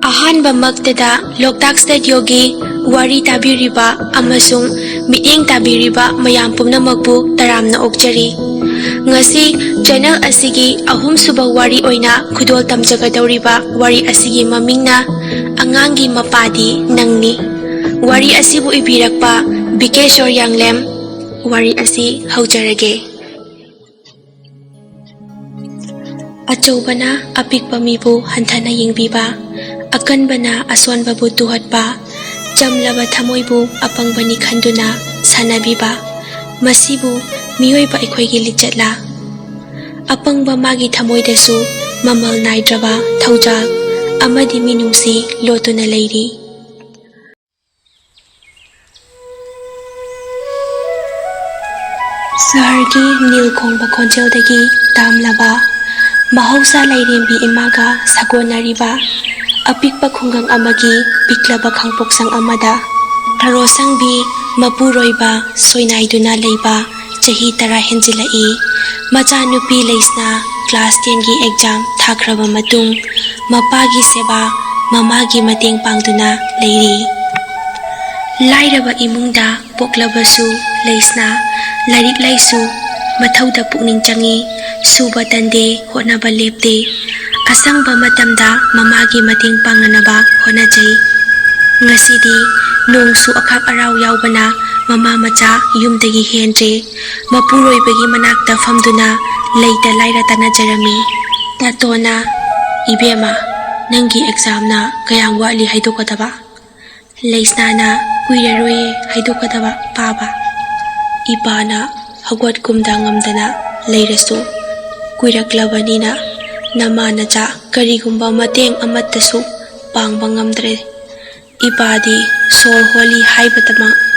ꯑꯍꯥꯟꯕꯃꯛꯇꯗ ꯂꯣꯛꯇꯥꯛ ꯁ꯭ꯇꯨꯗꯤꯑꯣꯒꯤ ꯋꯥꯔꯤ ꯇꯥꯕꯤꯔꯤꯕ ꯑꯃꯁꯨꯡ ꯃꯤꯠꯌꯦꯡ ꯇꯥꯕꯤꯔꯤꯕ ꯃꯌꯥꯝ ꯄꯨꯝꯅꯃꯛꯄꯨ ꯇꯔꯥꯝꯅ ꯑꯣꯛꯆꯔꯤ꯫ ꯉꯁꯤ ꯆꯦꯅꯦꯜ ꯑꯁꯤꯒꯤ ꯑꯍꯨꯝꯁꯨꯕ ꯋꯥꯔꯤ ꯑꯣꯏꯅ ꯈꯨꯗꯣꯜ ꯇꯝꯖꯒꯗꯧꯔꯤꯕ ꯋꯥꯔꯤ ꯑꯁꯤꯒꯤ ꯃꯃꯤꯡꯅ ꯑꯉꯥꯡꯒꯤ ꯃꯄꯥꯗꯤ ꯅꯪꯅꯤ꯫ ꯋꯥꯔꯤ ꯑꯁꯤꯕꯨ ꯏꯕꯤꯔꯛꯄ ꯕꯤꯀꯦꯁꯣꯔ ꯌꯥꯡꯂꯦꯝ꯫ ꯋꯥꯔꯤ ꯑꯁꯤ ꯍꯧꯖꯔꯒꯦ꯫ ꯑꯆꯧꯕꯅ ꯑꯄꯤꯛꯄ ꯃꯤꯕꯨ ꯍꯟꯊꯅ ꯌꯦꯡꯕꯤꯕ, ꯑꯀꯟꯕꯅ ꯑꯁꯣꯟꯕꯕꯨ ꯇꯨꯍꯠꯄ, ꯆꯝꯂꯕ ꯊꯃꯣꯏꯕꯨ ꯑꯄꯪꯕꯅꯤ ꯈꯟꯗꯨꯅ ꯁꯥꯟꯅꯕꯤꯕ, ꯃꯁꯤꯕꯨ ꯃꯤꯑꯣꯏꯕ ꯑꯩꯈꯣꯏꯒꯤ ꯂꯤꯆꯠꯂꯥ? ꯑꯄꯪꯕ ꯃꯥꯒꯤ ꯊꯃꯣꯏꯗꯁꯨ ꯃꯃꯜ ꯅꯥꯏꯗ꯭ꯔꯕ ꯊꯧꯖꯥꯜ ꯑꯃꯗꯤ ꯃꯤꯅꯨꯡꯁꯤ ꯂꯣꯠꯇꯨꯅ ꯂꯩꯔꯤ꯫ ꯁꯍꯔꯒꯤ ꯅꯤꯜ ꯈꯣꯡꯕ ꯈꯣꯟꯖꯦꯜꯗꯒꯤ ꯇꯥꯝꯂꯕ, ꯃꯍꯧꯁꯥ ꯂꯥꯏꯔꯦꯝꯕꯤ ꯏꯃꯥꯒ ꯁꯥꯒꯣꯟꯅꯔꯤꯕ ꯑꯄꯤꯛꯄ ꯈꯨꯡꯒꯪ ꯑꯃꯒꯤ ꯄꯤꯛꯂꯕ ꯈꯥꯡꯄꯣꯛꯁꯪ ꯑꯃꯗ ꯊꯔꯣꯁꯪꯕꯤ ꯃꯄꯨꯔꯣꯏꯕ ꯁꯣꯏꯅꯥꯏꯗꯨꯅ ꯂꯩꯕ ꯆꯍꯤ 10 ꯍꯦꯟꯖꯤꯜꯂꯛꯏ꯫ ꯃꯆꯥꯅꯨꯄꯤ ꯂꯩꯁꯅꯥ ꯀ꯭ꯂꯥꯁ 10ꯒꯤ ꯑꯦꯛꯖꯥꯝ ꯊꯥꯈ꯭ꯔꯕ ꯃꯇꯨꯡ ꯃꯄꯥꯒꯤ ꯁꯦꯕꯥ, ꯃꯃꯥꯒꯤ ꯃꯇꯦꯡ ꯄꯥꯡꯗꯨꯅ ꯂꯩꯔꯤ꯫ ꯂꯥꯏꯔꯕ ꯏꯃꯨꯡꯗ ꯄꯣꯛꯂꯕꯁꯨ ꯂꯩꯁꯅꯥ ꯂꯥꯏꯔꯤꯛ ꯂꯥꯏꯁꯨ ꯃꯊꯧꯗ ꯄꯨꯛꯅꯤꯡ ꯆꯪꯏ, ꯁꯨꯕ ꯇꯟꯗꯦ, ꯍꯣꯠꯅꯕ ꯂꯦꯞꯇꯦ, ꯑꯁꯪꯕ ꯃꯇꯝꯗ ꯃꯃꯥꯒꯤ ꯃꯇꯦꯡ ꯄꯥꯡꯅꯅꯕ ꯍꯣꯠꯅꯖꯩ꯫ ꯉꯁꯤꯗꯤ ꯅꯣꯡꯁꯨ ꯑꯈꯥꯛ ꯑꯔꯥꯎ ꯌꯥꯎꯕꯅ ꯃꯃꯥ ꯃꯆꯥ ꯌꯨꯝꯗꯒꯤ ꯍꯦꯟꯗ꯭ꯔꯦ ꯃꯄꯨꯔꯣꯏꯕꯒꯤ ꯃꯅꯥꯛꯇ ꯐꯝꯗꯨꯅ ꯂꯩꯇ ꯂꯥꯏꯔ ꯇꯥꯟꯅꯖꯔꯝꯃꯤ꯫ ꯇꯥꯇꯣꯅ, "ꯏꯕꯦꯝꯃ, ꯅꯪꯒꯤ ꯑꯦꯛꯖꯥꯝꯅ ꯀꯌꯥꯝ ꯋꯥꯠꯂꯤ ꯍꯥꯏꯗꯣꯛꯀꯗꯕ?" ꯂꯩꯁꯅꯥꯅ, "ꯀꯨꯏꯔꯔꯣꯏꯌꯦ ꯍꯥꯏꯗꯣꯛꯀꯗꯕ ꯄꯥꯕ꯫ ꯏꯄꯥꯅ ꯍꯧꯒꯠꯀꯨꯝꯗ ꯉꯝꯗꯅ ꯂꯩꯔꯁꯨ ꯀꯨꯏꯔꯛꯂꯕꯅꯤꯅ ꯅꯃꯥ ꯅꯆꯥ ꯀꯔꯤꯒꯨꯝꯕ ꯃꯇꯦꯡ ꯑꯃꯠꯇꯁꯨ ꯄꯥꯡꯕ ꯉꯝꯗ꯭ꯔꯦ꯫ ꯏꯄꯥꯗꯤ ꯁꯣꯔ ꯍꯣꯜꯂꯤ ꯍꯥꯏꯕꯇ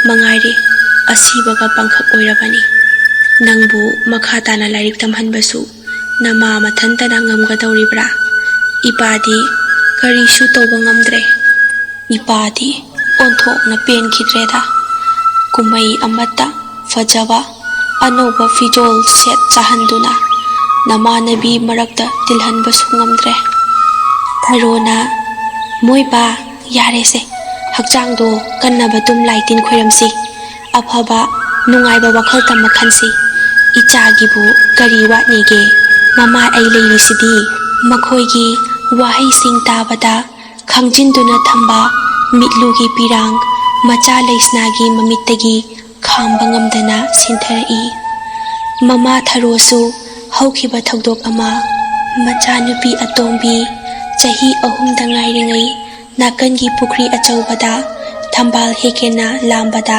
ꯃꯉꯥꯏꯔꯦ, ꯑꯁꯤꯕꯒ ꯄꯥꯡꯈꯛ ꯑꯣꯏꯔꯕꯅꯤ꯫ ꯅꯪꯕꯨ ꯃꯈꯥ ꯇꯥꯅ ꯂꯥꯏꯔꯤꯛ ꯇꯝꯍꯟꯕꯁꯨ ꯅꯃꯥ ꯃꯊꯟꯇꯅ ꯉꯝꯒꯗꯧꯔꯤꯕ꯭ꯔꯥ? ꯏꯄꯥꯗꯤ ꯀꯔꯤꯁꯨ ꯇꯧꯕ ꯉꯝꯗ꯭ꯔꯦ꯫ ꯏꯄꯥꯗꯤ ꯑꯣꯟꯊꯣꯛꯅ ꯄꯦꯟꯈꯤꯗ꯭ꯔꯦꯗ꯫ ꯀꯨꯝꯍꯩ ꯑꯃꯠꯇ ꯐꯖꯕ ꯑꯅꯧꯕ ꯐꯤꯖꯣꯜ ꯁꯦꯠ ꯆꯥꯍꯟꯗꯨꯅ ꯅꯃꯥꯟꯅꯕꯤ ꯃꯔꯛꯇ ꯇꯤꯜꯍꯟꯕꯁꯨ ꯉꯝꯗ꯭ꯔꯦ." ꯊꯔꯣꯅ, "ꯃꯣꯏꯕꯥ, ꯌꯥꯔꯦꯁꯦ, ꯍꯛꯆꯥꯡꯗꯣ ꯀꯟꯅꯕ ꯇꯨꯝ ꯂꯥꯏ ꯇꯤꯟ ꯈꯣꯏꯔꯝꯁꯤ, ꯑꯐꯕ ꯅꯨꯡꯉꯥꯏꯕ ꯋꯥꯈꯜ ꯇꯝꯃ ꯈꯟꯁꯤ꯫ ꯏꯆꯥꯒꯤꯕꯨ ꯀꯔꯤ ꯋꯥꯠꯅꯤꯒꯦ? ꯃꯃꯥ ꯑꯩ ꯂꯩꯔꯤꯁꯤꯗꯤ." ꯃꯈꯣꯏꯒꯤ ꯋꯥꯍꯩꯁꯤꯡ ꯇꯥꯕꯗ ꯈꯥꯡꯖꯤꯟꯗꯨꯅ ꯊꯝꯕ ꯃꯤꯠꯂꯨꯒꯤ ꯄꯤꯔꯥꯡ ꯃꯆꯥ ꯂꯩꯁꯅꯥꯒꯤ ꯃꯃꯤꯠꯇꯒꯤ ꯈꯥꯝꯕ ꯉꯝꯗꯅ ꯁꯤꯟꯊꯔꯛꯏ꯫ ꯃꯃꯥ ꯊꯔꯣꯁꯨ ꯍꯧꯈꯤꯕ ꯊꯧꯗꯣꯛ ꯑꯃ, ꯃꯆꯥꯅꯨꯄꯤ ꯑꯇꯣꯝꯕꯤ ꯆꯍꯤ 3ꯗ ꯉꯥꯏꯔꯤꯉꯩ ꯅꯥꯀꯟꯒꯤ ꯄꯨꯈ꯭ꯔꯤ ꯑꯆꯧꯕꯗ ꯊꯝꯕꯥꯜ ꯍꯦꯛꯀꯦꯅ ꯂꯥꯝꯕꯗ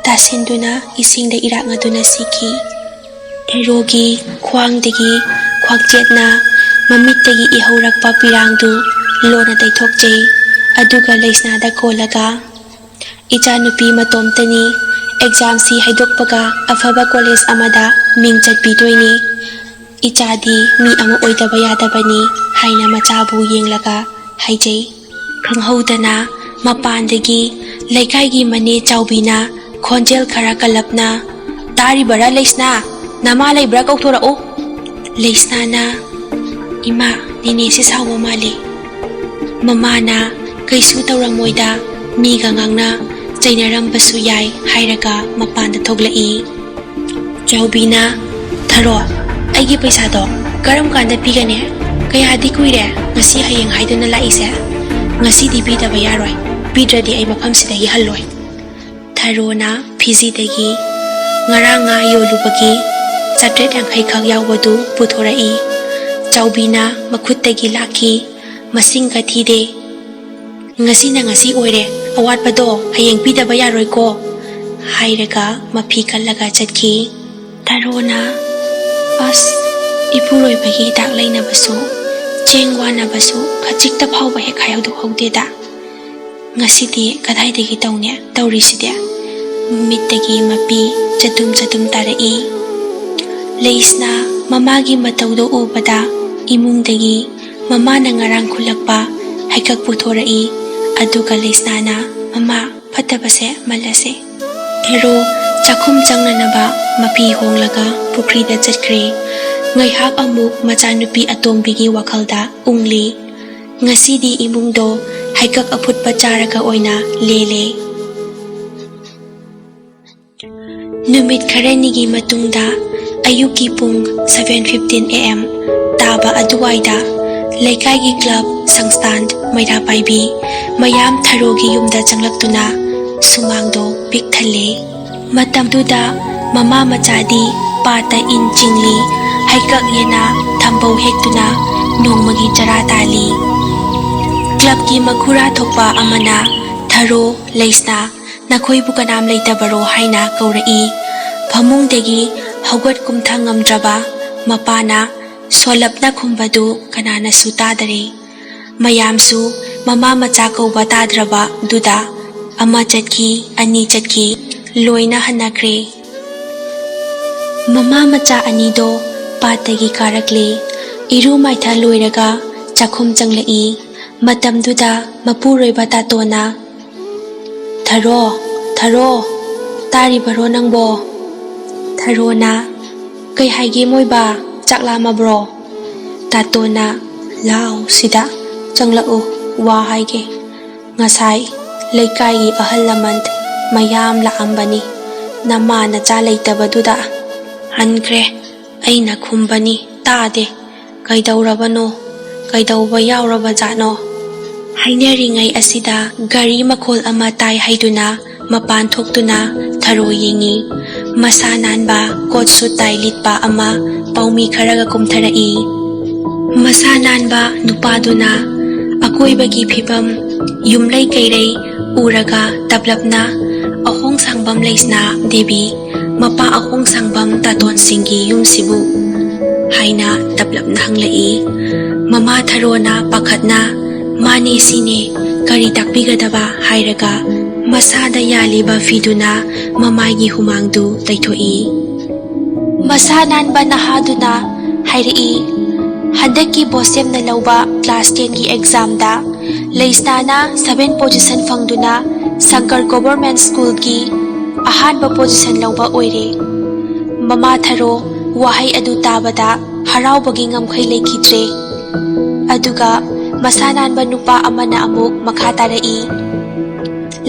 ꯇꯥꯁꯤꯟꯗꯨꯅ ꯏꯁꯤꯡꯗ ꯏꯔꯥꯛꯅꯗꯨꯅ ꯁꯤꯈꯤ꯫ ꯊꯔꯣꯒꯤ ꯈ꯭ꯋꯥꯡꯗꯒꯤ ꯈ꯭ꯋꯥꯡꯆꯦꯠꯅ ꯃꯃꯤꯠꯇꯒꯤ ꯏꯍꯧꯔꯛꯄ ꯄꯤꯔꯥꯡꯗꯨ ꯂꯣꯟꯅ ꯇꯩꯊꯣꯛꯆꯩ, ꯑꯗꯨꯒ ꯂꯩꯁꯅꯥꯗ ꯀꯣꯜꯂꯒ, "ꯏꯆꯥꯅꯨꯄꯤ ꯃꯇꯣꯝꯇꯅꯤ, ꯑꯦꯛꯖꯥꯝꯁꯤ ꯍꯥꯏꯗꯣꯛꯄꯒ ꯑꯐꯕ ꯀꯣꯂꯦꯖ ꯑꯃꯗ ꯃꯤꯡ ꯆꯠꯄꯤꯗꯣꯏꯅꯤ꯫ ꯏꯆꯥꯗꯤ ꯃꯤ ꯑꯃ ꯑꯣꯏꯗꯕ ꯌꯥꯗꯕꯅꯤ" ꯍꯥꯏꯅ ꯃꯆꯥꯕꯨ ꯌꯦꯡꯂꯒ ꯍꯥꯏꯖꯩ꯫ ꯈꯪꯍꯧꯗꯅ ꯃꯄꯥꯟꯗꯒꯤ ꯂꯩꯀꯥꯏꯒꯤ ꯃꯅꯦ ꯆꯥꯎꯕꯤꯅ ꯈꯣꯟꯖꯦꯜ ꯈꯔ ꯀꯜꯂꯞꯅ, "ꯇꯥꯔꯤꯕꯔꯥ ꯂꯩꯁꯅꯥ? ꯅꯃꯥ ꯂꯩꯕ꯭ꯔꯥ ꯀꯧꯊꯣꯔꯛꯎ." ꯂꯩꯁꯅꯥꯅ, "ꯏꯃꯥ, ꯅꯦꯅꯦꯁꯦ ꯁꯥꯎꯕ ꯃꯥꯜꯂꯤ." ꯃꯃꯥꯅ, "ꯀꯩꯁꯨ ꯇꯧꯔꯝꯃꯣꯏꯗ, ꯃꯤꯒ ꯉꯥꯡꯅ ꯆꯩꯅꯔꯝꯕꯁꯨ ꯌꯥꯏ" ꯍꯥꯏꯔꯒ ꯃꯄꯥꯟꯗ ꯊꯣꯛꯂꯛꯏ꯫ ꯆꯥꯎꯕꯤꯅ, "ꯊꯔꯣ, ꯑꯩꯒꯤ ꯄꯩꯁꯥꯗꯣ ꯀꯔꯝ ꯀꯥꯟꯗ ꯄꯤꯒꯅꯤ? ꯀꯌꯥꯗꯤ ꯀꯨꯏꯔꯦ ꯉꯁꯤ ꯍꯌꯦꯡ ꯍꯥꯏꯗꯨꯅ ꯂꯥꯛꯏꯁꯦ? ꯉꯁꯤꯗꯤ ꯄꯤꯗꯕ ꯌꯥꯔꯣꯏ, ꯄꯤꯗ꯭ꯔꯗꯤ ꯑꯩ ꯃꯐꯝꯁꯤꯗꯒꯤ ꯍꯜꯂꯣꯏ." ꯊꯔꯣꯅ ꯐꯤꯖꯤꯗꯒꯤ ꯉꯔꯥꯡ ꯉꯥ ꯌꯣꯜꯂꯨꯕꯒꯤ 750 ꯈꯛ ꯌꯥꯎꯕꯗꯨ ꯄꯨꯊꯣꯔꯛꯏ꯫ ꯆꯥꯎꯕꯤꯅ ꯃꯈꯨꯠꯇꯒꯤ ꯂꯥꯛꯈꯤ, ꯃꯁꯤꯡꯒ ꯊꯤꯗꯦ꯫ "ꯉꯁꯤꯅ ꯉꯁꯤ ꯑꯣꯏꯔꯦ, ꯑꯋꯥꯠꯄꯗꯣ ꯍꯌꯦꯡ ꯄꯤꯗꯕ ꯌꯥꯔꯣꯏꯀꯣ" ꯍꯥꯏꯔꯒ ꯃꯐꯤ ꯀꯜꯂꯒ ꯆꯠꯈꯤ꯫ ꯊꯔꯣꯅ, "ꯑꯁ, ꯏꯄꯨꯔꯣꯏꯕꯒꯤ ꯍꯤꯗꯥꯛ ꯂꯩꯅꯕꯁꯨ, ꯆꯦꯡ ꯋꯥꯟꯅꯕꯁꯨ ꯈꯖꯤꯛꯇ ꯐꯥꯎꯕ ꯍꯦꯛ ꯍꯥꯏꯍꯧꯗꯣꯛꯍꯧꯗꯦꯗ꯫ ꯉꯁꯤꯗꯤ ꯀꯗꯥꯏꯗꯒꯤ ꯇꯧꯅꯤ ꯇꯧꯔꯤꯁꯤꯗꯤ?" ꯃꯤꯠꯇꯒꯤ ꯃꯄꯤ ꯆꯗꯨꯝ ꯆꯗꯨꯝ ꯇꯥꯔꯛꯏ꯫ ꯂꯩꯁꯅꯥ ꯃꯃꯥꯒꯤ ꯃꯇꯧꯗꯣ ꯎꯕꯗ ꯏꯃꯨꯡꯗꯒꯤ ꯃꯃꯥꯅ ꯉꯔꯥꯡ ꯈꯨꯜꯂꯛꯄ ꯍꯩꯀꯛ ꯄꯨꯊꯣꯔꯛꯏ, ꯑꯗꯨꯒ ꯂꯩꯁꯅꯥꯅ, "ꯃꯃꯥ, ꯐꯠꯇꯕꯁꯦ ꯃꯜꯂꯁꯦ." ꯊꯔꯣ ꯆꯥꯛꯈꯨꯝ ꯆꯪꯅꯅꯕ ꯃꯄꯤ ꯍꯣꯡꯂꯒ ꯄꯨꯈ꯭ꯔꯤꯗ ꯆꯠꯈ꯭ꯔꯦ꯫ ꯉꯥꯏꯍꯥꯛ ꯑꯃꯨꯛ ꯃꯆꯥꯅꯨꯄꯤ ꯑꯇꯣꯝꯕꯤꯒꯤ ꯋꯥꯈꯜꯗ ꯎꯡꯂꯤ꯫ ꯉꯁꯤꯗꯤ ꯏꯃꯨꯡꯗꯣ ꯍꯩꯀꯛ ꯑꯐꯨꯠꯄ ꯆꯥꯔꯒ ꯑꯣꯏꯅ ꯂꯦꯜꯂꯦ꯫ ꯅꯨꯃꯤꯠ ꯈꯔꯅꯤꯒꯤ ꯃꯇꯨꯡꯗ ꯑꯌꯨꯛꯀꯤ ꯄꯨꯡ 7:15 AM ꯇꯥꯕ ꯑꯗꯨꯋꯥꯏꯗ ꯂꯩꯀꯥꯏꯒꯤ ꯀ꯭ꯂꯕ ꯁꯪꯁꯊꯥꯟ ꯃꯩꯔꯥ ꯄꯥꯏꯕꯤ ꯃꯌꯥꯝ ꯊꯔꯣꯒꯤ ꯌꯨꯝꯗ ꯆꯪꯂꯛꯇꯨꯅ ꯁꯨꯃꯥꯡꯗꯣ ꯄꯤꯛ ꯊꯜꯂꯦ꯫ ꯃꯇꯝꯗꯨꯗ ꯃꯃꯥ ꯃꯆꯥꯗꯤ ꯄꯥꯠꯇ ꯏꯟ ꯆꯤꯡꯂꯤ, ꯍꯩꯀꯛ ꯌꯦꯅꯥ ꯊꯝꯕꯧ ꯍꯦꯛꯇꯨꯅ ꯅꯣꯡꯃꯒꯤ ꯆꯔꯥ ꯇꯥꯜꯂꯤ꯫ ꯀ꯭ꯂꯕꯀꯤ ꯃꯈꯨꯔꯥ ꯊꯣꯛꯄ ꯑꯃꯅ ꯊꯔꯣ, ꯂꯩꯁꯅꯥ, ꯅꯈꯣꯏꯕꯨ ꯀꯅꯥꯝ ꯂꯩꯇꯕꯔꯣ ꯍꯥꯏꯅ ꯀꯧꯔꯛꯏ꯫ ꯐꯃꯨꯡꯗꯒꯤ ꯍꯧꯒꯠ ꯀꯨꯝꯊ ꯉꯝꯗ꯭ꯔꯕ ꯃꯄꯥꯅ ꯁꯣꯜꯂꯞꯅ ꯈꯨꯝꯕꯗꯨ ꯀꯅꯥꯅꯁꯨ ꯇꯥꯗꯔꯦ꯫ ꯃꯌꯥꯝꯁꯨ ꯃꯃꯥ ꯃꯆꯥ ꯀꯧꯕ ꯇꯥꯗ꯭ꯔꯕ ꯗꯨꯗ ꯑꯃ ꯆꯠꯈꯤ, ꯑꯅꯤ ꯆꯠꯈꯤ, ꯂꯣꯏꯅ ꯍꯟꯅꯈ꯭ꯔꯦ꯫ ꯃꯃꯥ ꯃꯆꯥ ꯑꯅꯤꯗꯣ ꯄꯥꯠꯇꯒꯤ ꯀꯥꯔꯛꯂꯦ꯫ ꯏꯔꯨ ꯃꯥꯏꯊ ꯂꯣꯏꯔꯒ ꯆꯥꯛꯈꯨꯝ ꯆꯪꯂꯛꯏ꯫ ꯃꯇꯝꯗꯨꯗ ꯃꯄꯨꯔꯣꯏꯕ ꯇꯥꯇꯣꯟꯅ "ꯊꯔꯣ, ꯊꯔꯣ, ꯇꯥꯔꯤꯕꯔꯣ ꯅꯪꯕꯣ?" ꯊꯔꯣꯅ "ꯀꯩ ꯍꯥꯏꯒꯦ ꯃꯣꯏꯕ, ꯆꯥꯛ ꯂꯥꯝꯃꯕ꯭ꯔꯣ?" ꯇꯥꯇꯣꯟꯅ "ꯂꯥꯎ ꯁꯤꯗ ꯆꯪꯂꯛꯎ, ꯋꯥ ꯍꯥꯏꯒꯦ꯫ ꯉꯁꯥꯏ ꯂꯩꯀꯥꯏꯒꯤ ꯑꯍꯜ ꯂꯃꯟ ꯃꯌꯥꯝ ꯂꯥꯛꯑꯝꯕꯅꯤ, ꯅꯃꯥ ꯅꯆꯥ ꯂꯩꯇꯕꯗꯨꯗ ꯍꯟꯈ꯭ꯔꯦ꯫ ꯑꯩꯅ ꯈꯨꯝꯕꯅꯤ ꯇꯥꯗꯦ, ꯀꯩꯗꯧꯔꯕꯅꯣ, ꯀꯩꯗꯧꯕ ꯌꯥꯎꯔꯕꯖꯥꯠꯅꯣ?" ꯍꯥꯏꯅꯔꯤꯉꯩ ꯑꯁꯤꯗ ꯒꯥꯔꯤ ꯃꯈꯣꯜ ꯑꯃ ꯇꯥꯏ ꯍꯥꯏꯗꯨꯅ ꯃꯄꯥꯟ ꯊꯣꯛꯇꯨꯅ ꯊꯔꯣ ꯌꯦꯡꯉꯤ꯫ ꯃꯁꯥ ꯅꯥꯟꯕ ꯀꯣꯠ ꯁꯨꯠ ꯇꯥꯏ ꯂꯤꯠꯄ ꯑꯃ ꯄꯥꯎꯃꯤ ꯈꯔꯒ ꯀꯨꯝꯊꯔꯛꯏ꯫ ꯃꯁꯥ ꯅꯥꯟꯕ ꯅꯨꯄꯥꯗꯨꯅ ꯑꯀꯣꯏꯕꯒꯤ ꯐꯤꯕꯝ, ꯌꯨꯝꯂꯩ ꯀꯩꯔꯩ ꯎꯔꯒ ꯇꯞꯂꯞꯅ "ꯑꯍꯣꯡ ꯁꯥꯡꯕꯝ ꯂꯩꯁꯅꯥ ꯗꯦꯕꯤ, ꯃꯄꯥ ꯑꯍꯣꯡ ꯁꯥꯡꯕꯝ ꯇꯥꯇꯣꯟꯁꯤꯡꯒꯤ ꯌꯨꯝꯁꯤꯕꯨ?" ꯍꯥꯏꯅ ꯇꯞꯂꯞꯅ ꯍꯪꯂꯛꯏ꯫ ꯃꯃꯥ ꯊꯔꯣꯅ ꯄꯥꯈꯠꯅ "ꯃꯥꯅꯦ ꯁꯤꯅꯦ, ꯀꯔꯤ ꯇꯥꯛꯄꯤꯒꯗꯕ?" ꯍꯥꯏꯔꯒ ꯃꯁꯥꯗ ꯌꯥꯜꯂꯤꯕ ꯐꯤꯗꯨꯅ ꯃꯃꯥꯏꯒꯤ ꯍꯨꯃꯥꯡꯗꯨ ꯇꯩꯊꯣꯛꯏ꯫ ꯃꯁꯥ ꯅꯥꯟꯕ ꯅꯍꯥꯗꯨꯅ ꯍꯥꯏꯔꯛꯏ, "ꯍꯟꯗꯛꯀꯤ ꯕꯣꯁꯦꯝꯅ ꯂꯧꯕ ꯀ꯭ꯂꯥꯁ 10ꯒꯤ ꯑꯦꯛꯖꯥꯝꯗ ꯂꯩꯁꯅꯥꯅ 7 ꯄꯣꯖꯤꯁꯟ ꯐꯪꯗꯨꯅ ꯁꯪꯀꯔ ꯒꯣꯚꯔꯟꯃꯦꯟꯠ ꯁ꯭ꯀꯨꯜꯒꯤ ꯑꯍꯥꯟꯕ ꯄꯣꯖꯤꯁꯟ ꯂꯧꯕ ꯑꯣꯏꯔꯦ." ꯃꯃꯥ ꯊꯔꯣ ꯋꯥꯍꯩ ꯑꯗꯨ ꯇꯥꯕꯗ ꯍꯔꯥꯎꯕꯒꯤ ꯉꯝꯈꯩ ꯂꯩꯈꯤꯗ꯭ꯔꯦ꯫ ꯑꯗꯨꯒ ꯃꯁꯥ ꯅꯥꯟꯕ ꯅꯨꯄꯥ ꯑꯃꯅ ꯑꯃꯨꯛ ꯃꯈꯥ ꯇꯥꯔꯛꯏ,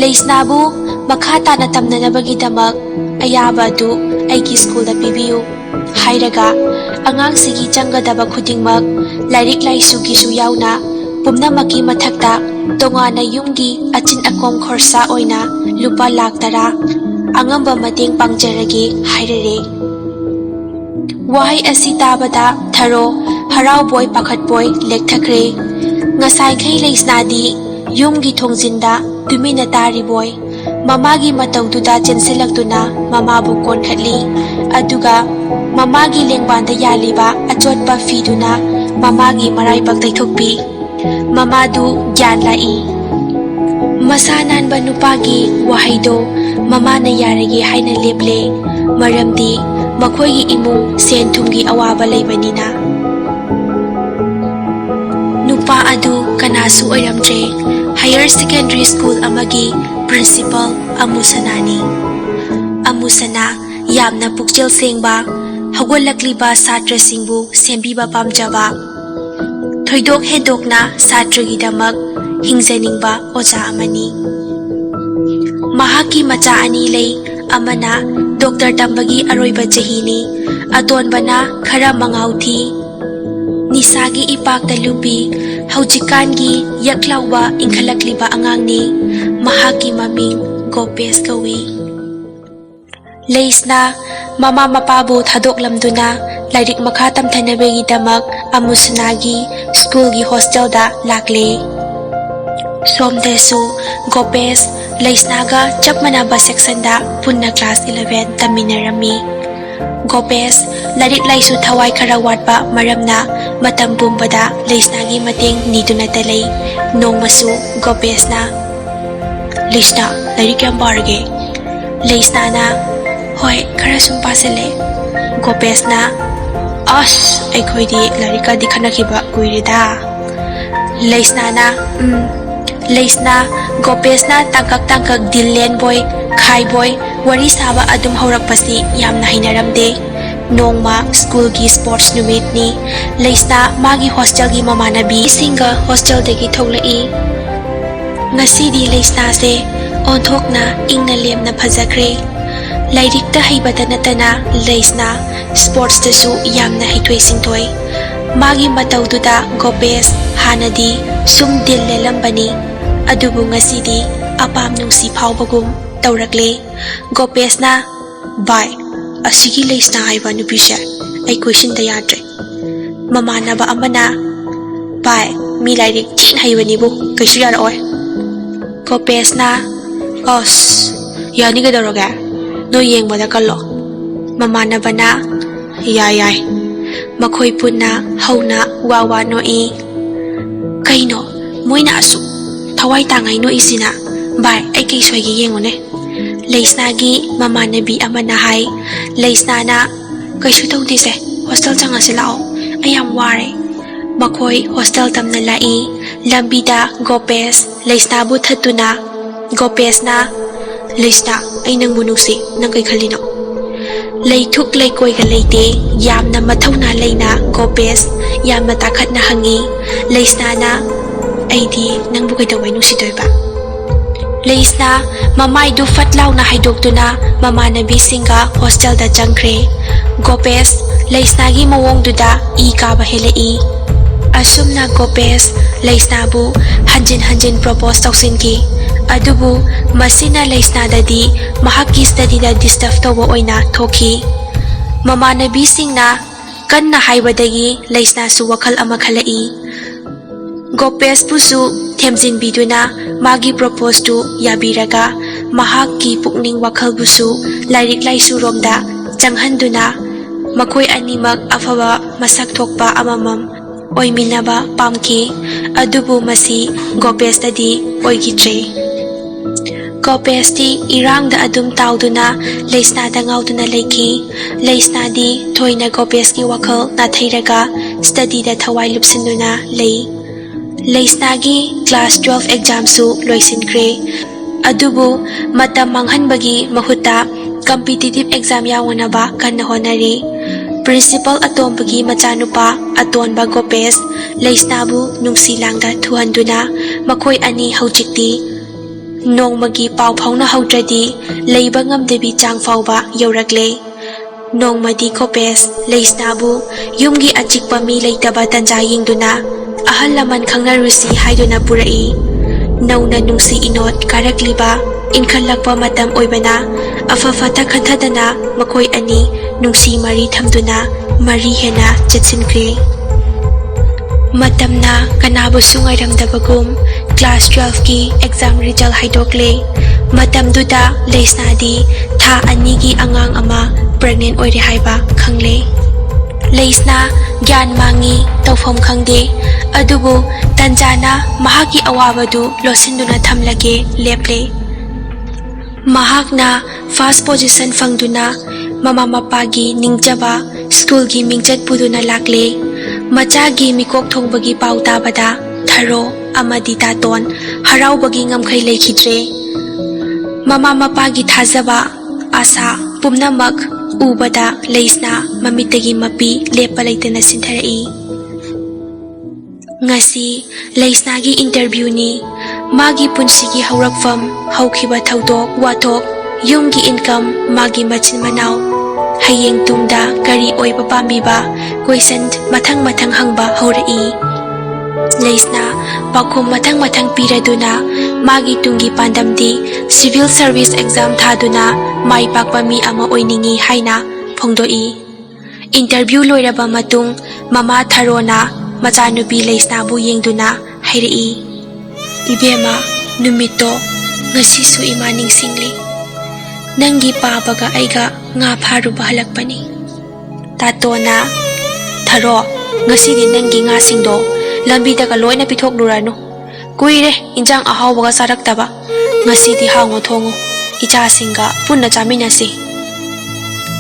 "ꯂꯩꯁꯅꯥꯕꯨ ꯃꯈꯥ ꯇꯥꯅ ꯇꯝꯅꯅꯕꯒꯤꯗꯃꯛ ꯑꯌꯥꯕ ꯑꯗꯨ ꯑꯩꯒꯤ ꯁ꯭ꯀꯨꯜꯗ ꯄꯤꯕꯤꯌꯨ." ꯍꯥꯏꯔꯒ ꯑꯉꯥꯡꯁꯤꯒꯤ ꯆꯪꯒꯗꯕ ꯈꯨꯗꯤꯡꯃꯛ, ꯂꯥꯏꯔꯤꯛ ꯂꯥꯏꯁꯨꯒꯤꯁꯨ ꯌꯥꯎꯅ ꯄꯨꯝꯅꯃꯛꯀꯤ ꯃꯊꯛꯇ ꯇꯣꯉꯥꯟꯅ ꯌꯨꯝꯒꯤ ꯑꯆꯤꯟ ꯑꯀꯣꯝ ꯈꯣꯔꯁꯥ ꯑꯣꯏꯅ ꯂꯨꯄꯥ ꯂꯥꯈ 10 ꯑꯉꯝꯕ ꯃꯇꯦꯡ ꯄꯥꯡꯖꯔꯒꯦ ꯍꯥꯏꯔꯔꯦ꯫ ꯋꯥꯍꯩ ꯑꯁꯤ ꯇꯥꯕꯗ ꯊꯔꯣ ꯍꯔꯥꯎꯕꯣꯏ ꯄꯥꯈꯠꯄꯣꯏ ꯂꯦꯛꯊꯈ꯭ꯔꯦ꯫ ꯉꯁꯥꯏꯈꯩ ꯂꯩꯁꯅꯥꯗꯤ ꯌꯨꯝꯒꯤ ꯊꯣꯡꯖꯤꯟꯗ ꯇꯨꯃꯤꯟꯅ ꯇꯥꯔꯤꯕꯣꯏ ꯃꯃꯥꯒꯤ ꯃꯇꯧꯗꯨꯗ ꯆꯦꯟꯁꯤꯜꯂꯛꯇꯨꯅ ꯃꯃꯥꯕꯨ ꯀꯣꯟꯈꯠꯂꯤ꯫ ꯑꯗꯨꯒ ꯃꯃꯥꯒꯤ ꯂꯦꯡꯕꯥꯟꯗ ꯌꯥꯜꯂꯤꯕ ꯑꯆꯣꯠꯄ ꯐꯤꯗꯨꯅ ꯃꯃꯥꯒꯤ ꯃꯔꯥꯏꯕꯛ ꯇꯩꯊꯣꯛꯄꯤ꯫ ꯃꯃꯥꯗꯨ ꯒ꯭ꯌꯥꯟ ꯂꯥꯛꯏ꯫ ꯃꯁꯥ ꯅꯥꯟꯕ ꯅꯨꯄꯥꯒꯤ ꯋꯥꯍꯩꯗꯣ ꯃꯃꯥꯅ ꯌꯥꯔꯒꯦ ꯍꯥꯏꯅ ꯂꯦꯞꯂꯦ, ꯃꯔꯝꯗꯤ ꯃꯈꯣꯏꯒꯤ ꯏꯃꯨꯡ ꯁꯦꯟ ꯊꯨꯝꯒꯤ ꯑꯋꯥꯕ ꯂꯩꯕꯅꯤꯅ꯫ ꯅꯨꯄꯥ ꯑꯗꯨ ꯀꯅꯥꯁꯨ ꯑꯣꯏꯔꯝꯗ꯭ꯔꯦ, ꯍꯥꯌꯔ ꯁꯦꯀꯦꯟꯗꯔꯤ ꯁ꯭ꯀꯨꯜ ꯑꯃꯒꯤ ꯄ꯭ꯔꯤꯟꯁꯤꯄꯥꯜ ꯑꯃꯨꯁꯅꯥꯅꯤ꯫ ꯑꯃꯨꯁꯅꯥ ꯌꯥꯝꯅ ꯄꯨꯛꯆꯦꯜ ꯁꯦꯡꯕ, ꯍꯧꯒꯠꯂꯛꯂꯤꯕ ꯁꯥꯇ꯭ꯔꯁꯤꯡꯕꯨ ꯁꯦꯝꯕꯤꯕ ꯄꯥꯝꯖꯕ, ꯊꯣꯏꯗꯣꯛ ꯍꯦꯟꯗꯣꯛꯅ ꯁꯥꯇ꯭ꯔꯒꯤꯗꯃꯛ ꯍꯤꯡꯖꯅꯤꯡꯕ ꯑꯣꯖꯥ ꯑꯃꯅꯤ꯫ ꯃꯍꯥꯛꯀꯤ ꯃꯆꯥ ꯑꯅꯤ ꯂꯩ, ꯑꯃꯅ ꯗꯣꯛꯇꯔ ꯇꯝꯕꯒꯤ ꯑꯔꯣꯏꯕ ꯆꯍꯤꯅꯤ, ꯑꯇꯣꯟꯕꯅ ꯈꯔ ꯃꯉꯥꯎ ꯊꯤ, ꯅꯤꯁꯥꯒꯤ ꯏꯄꯥꯛꯇ ꯂꯨꯞꯄꯤ, ꯍꯧꯖꯤꯛꯀꯥꯟꯒꯤ ꯌꯛꯂꯥꯎꯕ ꯏꯟꯈꯠꯂꯛꯂꯤꯕ ꯑꯉꯥꯡꯅꯤ꯫ ꯃꯍꯥꯛꯀꯤ ꯃꯃꯤꯡ ꯒꯣꯄꯦꯁ ꯀꯧꯏ꯫ ꯂꯩꯁꯅꯥ ꯃꯃꯥ ꯃꯄꯥꯕꯨ ꯊꯥꯗꯣꯛꯂꯝꯗꯨꯅ ꯂꯥꯏꯔꯤꯛ ꯃꯈꯥ ꯇꯝꯊꯅꯕꯒꯤꯗꯃꯛ ꯑꯃꯨꯁꯅꯥꯒꯤ ꯁ꯭ꯀꯨꯜꯒꯤ ꯍꯣꯁꯇꯦꯜꯗ ꯂꯥꯛꯂꯦ꯫ ꯁꯣꯝꯗꯁꯨ ꯒꯣꯄꯦꯁ ꯂꯩꯁꯅꯥꯒ ꯆꯞ ꯃꯥꯟꯅꯕ ꯁꯦꯛꯁꯟꯗ ꯄꯨꯟꯅ ꯀ꯭ꯂꯥꯁ 11 ꯇꯝꯃꯤꯟꯅꯔꯝꯃꯤ꯫ ꯒꯣꯄꯦꯁ ꯂꯥꯏꯔꯤꯛ ꯂꯥꯏꯁꯨ ꯊꯋꯥꯏ ꯈꯔ ꯋꯥꯠꯄ ꯃꯔꯝꯅ ꯃꯇꯝ ꯄꯨꯝꯕꯗ ꯂꯩꯁꯅꯥꯒꯤ ꯃꯇꯦꯡ ꯅꯤꯗꯨꯅꯇ ꯂꯩ꯫ ꯅꯣꯡꯃꯁꯨ ꯒꯣꯄꯦꯁꯅ "ꯂꯩꯁꯅꯥ, ꯂꯥꯏꯔꯤꯛ ꯀꯌꯥꯝ ꯄꯥꯔꯒꯦ?" ꯂꯩꯁꯅꯥꯅ "ꯍꯣꯏ, ꯈꯔ ꯁꯨꯝ ꯄꯥꯁꯤꯜꯂꯦ." ꯒꯣꯄꯦꯁꯅ "ꯑꯁ, ꯑꯩꯈꯣꯏꯗꯤ ꯂꯥꯏꯔꯤꯛꯀꯗꯤ ꯈꯟꯅꯈꯤꯕ ꯀꯨꯏꯔꯦꯗ." ꯂꯩꯁꯅꯥꯅ ꯂꯩꯁꯅꯥ ꯒꯣꯄꯦꯁꯅ ꯇꯥꯡꯀꯛ ꯇꯥꯡꯀꯛ ꯗꯤꯜ ꯂꯦꯟꯕꯣꯏ ꯈꯥꯏꯕꯣꯏ ꯋꯥꯔꯤ ꯁꯥꯕ ꯑꯗꯨꯝ ꯍꯧꯔꯛꯄꯁꯤ ꯌꯥꯝꯅ ꯍꯩꯅꯔꯝꯗꯦ꯫ ꯅꯣꯡꯃ ꯁ꯭ꯀꯨꯜꯒꯤ ꯁ꯭ꯄꯣꯔꯠꯁ ꯅꯨꯃꯤꯠꯅꯤ꯫ ꯂꯩꯁꯅꯥ ꯃꯥꯒꯤ ꯍꯣꯁꯇꯦꯜꯒꯤ ꯃꯃꯥꯟꯅꯕꯤꯁꯤꯡꯒ ꯍꯣꯁꯇꯦꯜꯗꯒꯤ ꯊꯣꯛꯂꯛꯏ꯫ Ngasidi Leisnase onthokna ingna lemna phajakre. Lairikta haibata natana Leisna sports tasu yamna haithoi singthoi. Magi mataududa Gopes hanadi sum dil lelambani adubu ngasidi apam nungsi phawbagum taurakle. Gopes na bai asigi Leisna haiba nupise ai question da yadre. Mamanaba amana bai mi lairik chin haibani bu kaisu yaraoi. Gopes na os yani gadoroga no yengbada kallo. Mamanaba na yai makhoi punna hauna wawa no I kaino moina asu thawai tangai no isina bai ai kai soigi yengone. Leisna gi mamanabi amana hai Leisna na kaisu tawdi se hostel changa silao ayam ware. Makhoi hostel tamna lai lambida Gopes Leisna bu thatuna. Gopes na Leisna ai nang bunungsi nang kai khalino. Leithuk leikoi ga leite yamna mathauna leina Gopes yamna takhatna hangi. Leisna na aidi nang bu kai tawai nusi toiba. Leisna mamai du fatlaw na haidoktuna mamanabi singa hostel da jangkre. Gopes Leisna gi mawong duda I kaba helei. Asumna Gopes Leisna bu hanjin propose tawsinki. Adubu masina Leisna dadi mahakki study da disturb tawba oina thoki. Mamanabi singna kanna haibadagi Leisna su wakal ama khalai. Gopes busu themjin biduna magi propose tu yabiraga mahakki pukning wakal busu lairik laisu romda changhanduna makhoi animak afaba masak thokpa amamam oiminaba pamki. Adubu masi Gopes dadi oigitre. Gopes di irang da adum tauduna Leisna da ngauduna leiki. Leisna di thoina Gopes ki wakal na thairaga study da thawai lupsinduna lei. Leisna gi class 12 exam su loisinkre. Adubu matam manghanbagi mahuta competitive exam yawanaba kanna honari. Principal atombagi machanupa atonba Gopes Leisna bu nungsilangda thuhanduna makhoi ani haujikti nongmagi pau phawna haudradi leiba ngamdebi chang fawba yaurakle. Nongmadi Gopes Leisna bu yumgi achikpa mi leitaba tanja yingduna ahal laman khangnarusi haiduna purai. Nauna nungsi inot karakliba inkhalakpa matam oibana afafata khathadana makhoi ani nungsi mari thamduna mari hena chatchinkre. Matamna kanabu sungairamdabagum class 12 ki exam result haidokle. Matamduda Leisna di tha ani gi angang ama pregnant oire haiba khangle. Leisna gyan mangi tawfam khangde adubu tanjana mahaki awabadu losinduna thamlage leple. Mahakna first position fangduna mama mapagi ningjaba school gi mingjat puduna lakle. Machagi mikok thongbagi pau tabada tharo amadi taton haraubagi ngamkhai leikhidre. Mama mapagi thajaba asa pumnamak ubada Leisna mamitagi mapi lepa leitana sintharai. Ngasi Leisna gi interview ni magi punsigi haurakfam haukhiba thaudok wathok yumgi income magi machin manau hayeng tungda kari oiba pamiba question mathang hangba haurai. Leisna pakhum mathang piraduna magi tungi pandamdi civil service exam thaduna mai pakpa mi ama oiningi haina phongdoi. Interview loiraba matung mama tharona machanupi Leisna bu yengduna hairai. Ibema numito ngasi su ima ningsingli nangi pabaga aiga nga pharuba halakpani. Tatona tharo ngasi di nangi nga singdo lambi daga loina pithok lurano kuire injang ahawbaga saraktaba ngasi di haungo thongo icha singa punna chaminasi.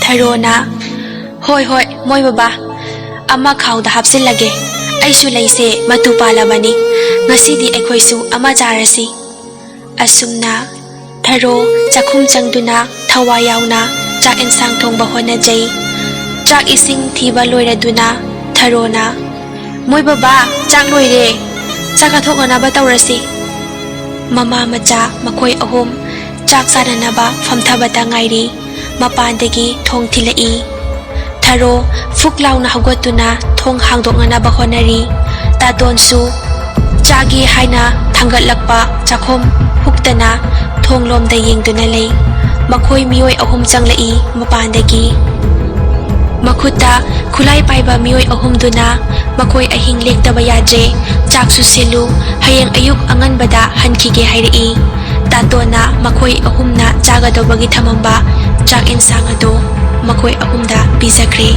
Tharona hoi moi baba ama khawda hapsilage aisu leise matu palabani ngasi di ekhoisu ama charasi. Asumna tharo chakhum changduna thawa yauna chak insang thongba honajai. Chak ising thiba loiraduna tharona moi baba chak loire chaka thokana ba taurasi. Mama macha makoy ahum chak sananaba famthabata ngairi mapandagi thong thilai. Tharo fuklaw na hagwatuna thong hangdoknganaba honari. Tatonsu chagi haina thangatlakpa chakhom huktana thonglomda yengduna lei. Makoy miyoi ahum changlai mapandagi. Makhuta khulai paiba miyoi ahumduna makoy ahing lektaba yadre chaksu selu hayeng ayuk anganbada hankhige hairai. Tatona makoy ahumna chagadobagi thamamba chak insang ado makoy ahumda bizakre.